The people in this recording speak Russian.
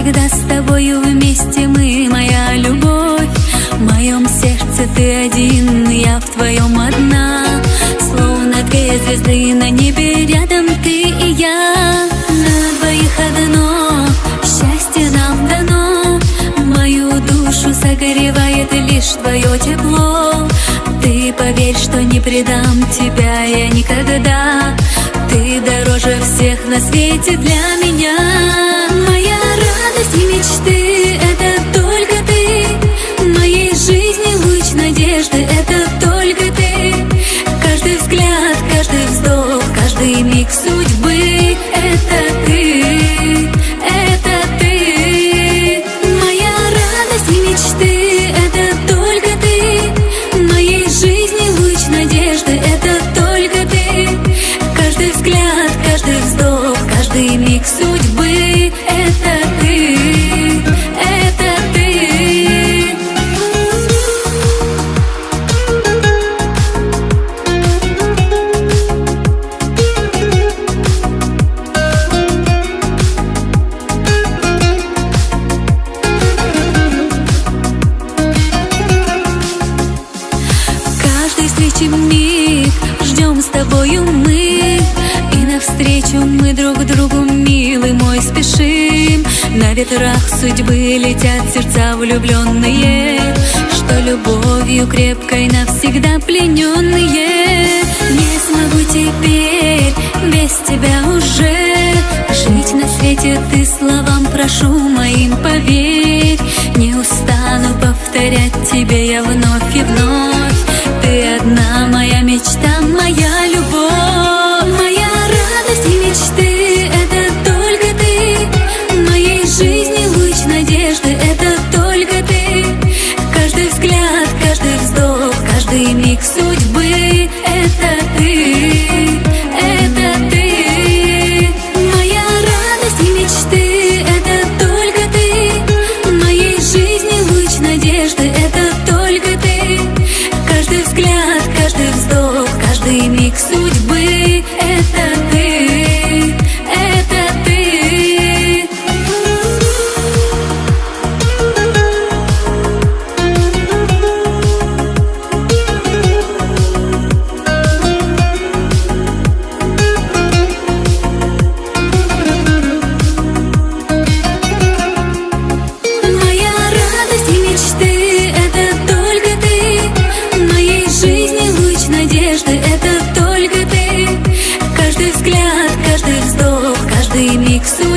Когда с тобою вместе мы, моя любовь, в моем сердце ты один, я в твоем одна. Словно две звезды на небе, рядом ты и я. На двоих одно счастье нам дано, мою душу согревает лишь твое тепло. Ты поверь, что не предам тебя я никогда. Ты дороже всех на свете для меня. Моя радость и мечты — это только ты. В моей жизни луч надежды — это только ты. Каждый взгляд, каждый вздох, каждый миг судьбы — это ты, это ты. Моя радость и мечты — это только ты. В моей жизни луч надежды — это только ты. Каждый взгляд, каждый вздох, каждый миг судьбы — это ты, это ты. Каждой встречи миг ждем с тобою мы, и навстречу мы друг другу, милый мой, спешим. На ветрах судьбы летят сердца влюбленные, что любовью крепкой навсегда плененные. Не смогу теперь без тебя уже жить на свете, ты словам прошу моим поверь. Не устану повторять тебе я вновь и вновь. Ты одна моя мечта, моя любовь. Моя радость и мечты — это только ты. В моей жизни луч надежды — это только ты. Каждый взгляд, каждый вздох, каждый миг судьбы — это ты, это ты. Моя радость и мечты — это только ты. В моей жизни луч надежды — это только ты. Каждый взгляд, каждый вздох, каждый миг судьбы — это ты, это ты. Моя радость и мечты — это только ты. В моей жизни луч надежды — это только ты. Каждый взгляд, каждый вздох, каждый миг судьбы